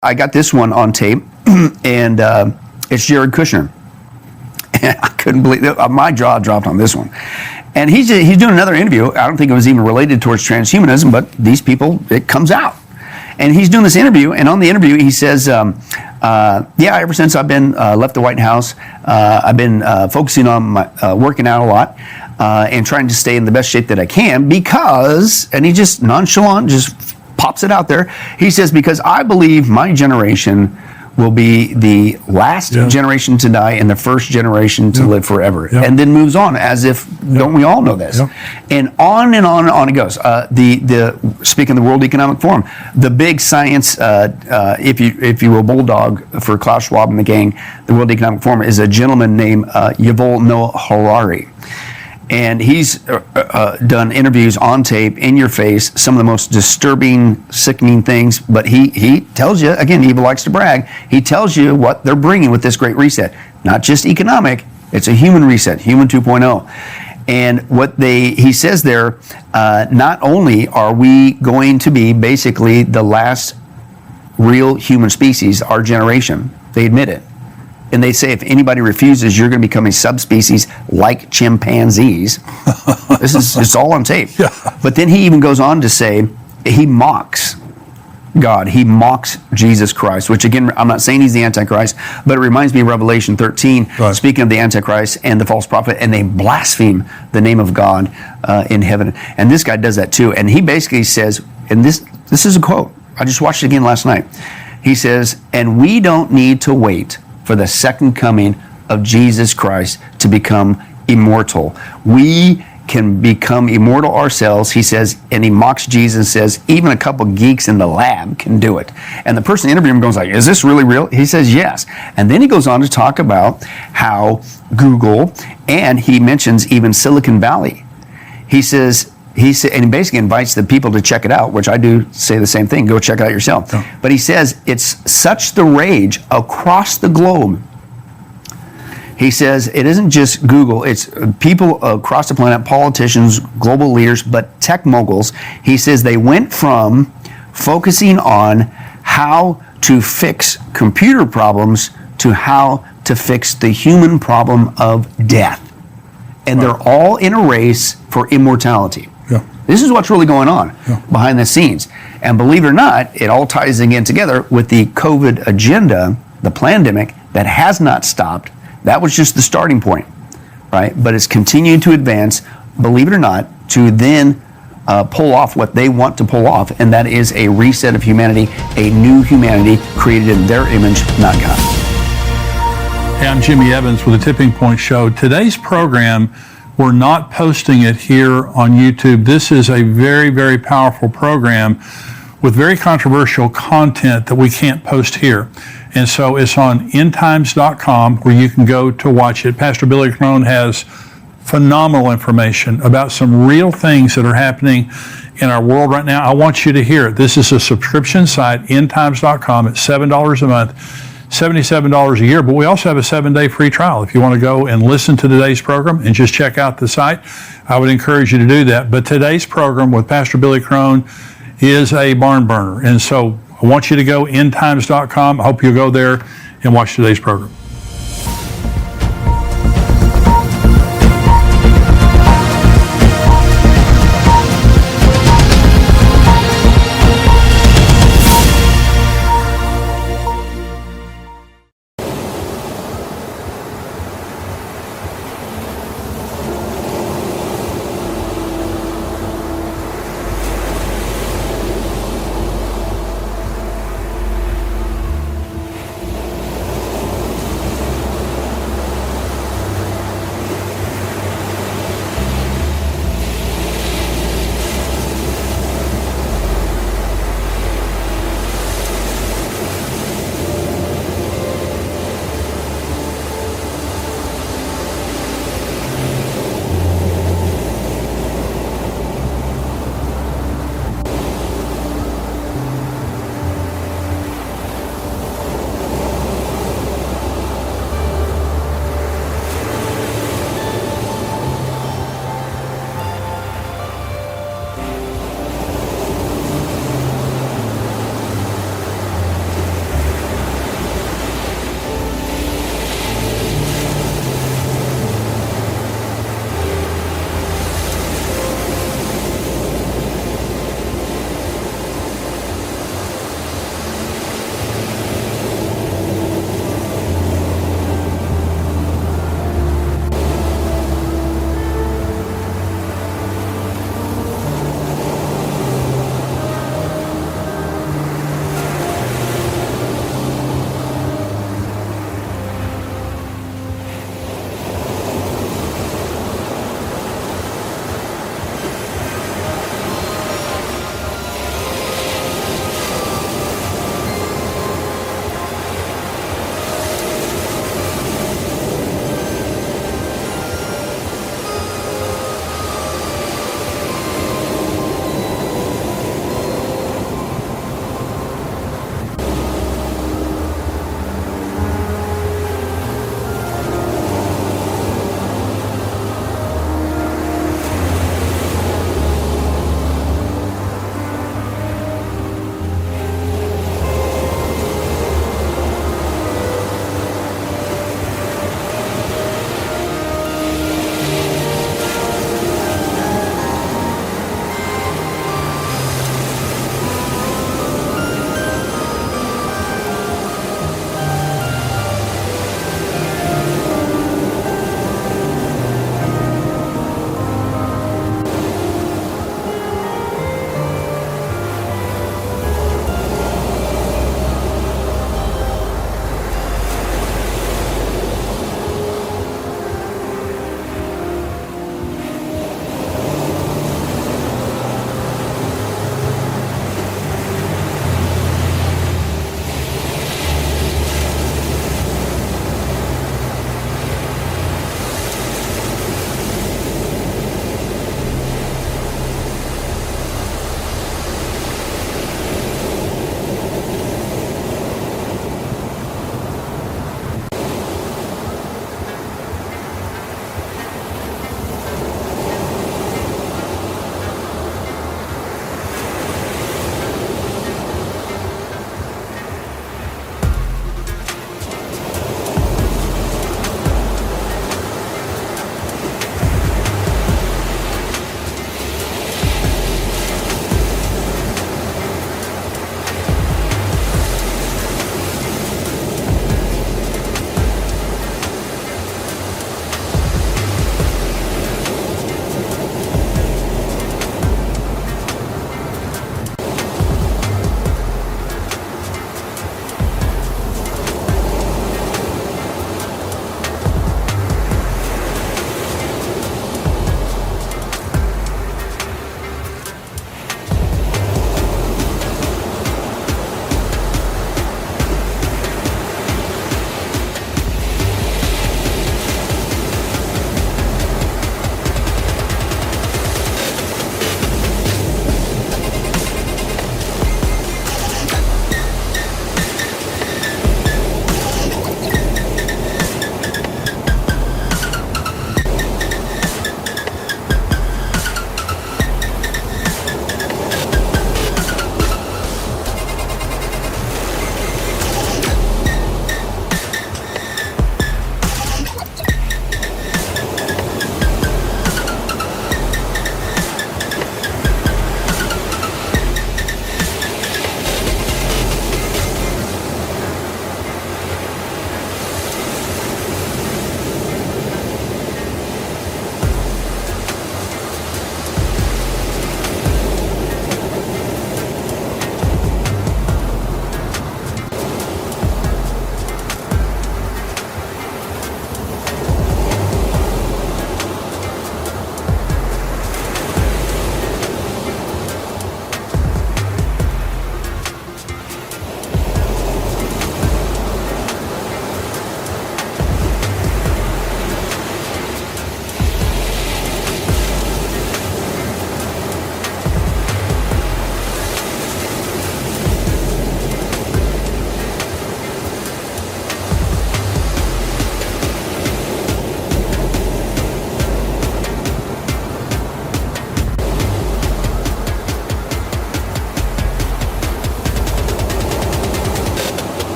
I got this one on tape, and it's Jared Kushner. And I couldn't believe it. My jaw dropped on this one. And he's doing another interview. I don't think it was even related towards transhumanism, but these people, it comes out. And he's doing this interview, and on the interview he says, ever since I've been left the White House, I've been focusing on my, working out a lot and trying to stay in the best shape that I can because, and he just nonchalant, just pops it out there. He says, because I believe my generation will be the last generation to die and the first generation to live forever. And then moves on as if, don't we all know this? And on and on and on it goes. Speaking of the World Economic Forum, the big science, if you will, bulldog for Klaus Schwab and the gang, the World Economic Forum is a gentleman named Yuval Noah Harari. And he's done interviews on tape, in your face, some of the most disturbing, sickening things. But he tells you, again, he likes to brag, he tells you what they're bringing with this great reset. Not just economic, it's a human reset, human 2.0. And he says there, not only are we going to be basically the last real human species, our generation, they admit it. And they say if anybody refuses, you're going to become a subspecies like chimpanzees. It's all on tape. But then he even goes on to say he mocks God. He mocks Jesus Christ, which again, I'm not saying he's the Antichrist, but it reminds me of Revelation 13, speaking of the Antichrist and the false prophet, and they blaspheme the name of God in heaven. And this guy does that too. And he basically says, and this is a quote, I just watched it again last night. He says, and we don't need to wait for the second coming of Jesus Christ to become immortal. We can become immortal ourselves, he says, and he mocks Jesus and says, even a couple geeks in the lab can do it. And the person interviewing him goes like, is this really real? He says, yes. And then he goes on to talk about how Google, and he mentions even Silicon Valley. He says, and he basically invites the people to check it out, which I do say the same thing, go check it out yourself. But he says it's such the rage across the globe. He says it isn't just Google, it's people across the planet, politicians, global leaders, but tech moguls. He says they went from focusing on how to fix computer problems to how to fix the human problem of death. And they're all in a race for immortality. This is what's really going on behind the scenes. And believe it or not, it all ties again together with the COVID agenda, the Plandemic, that has not stopped. That was just the starting point, right? But it's continuing to advance, believe it or not, to then pull off what they want to pull off, and that is a reset of humanity, a new humanity created in their image, not God. Hey, I'm Jimmy Evans with the Tipping Point Show. Today's program, we're not posting it here on YouTube. This is a very, very powerful program with very controversial content that we can't post here. And so it's on endtimes.com where you can go to watch it. Pastor Billy Crone has phenomenal information about some real things that are happening in our world right now. I want you to hear it. This is a subscription site, endtimes.com. It's $7 a month, $77 a year, but we also have a 7-day free trial. If you want to go and listen to today's program and just check out the site, I would encourage you to do that. But today's program with Pastor Billy Crone is a barn burner. And so I want you to go endtimes.com. I hope you'll go there and watch today's program.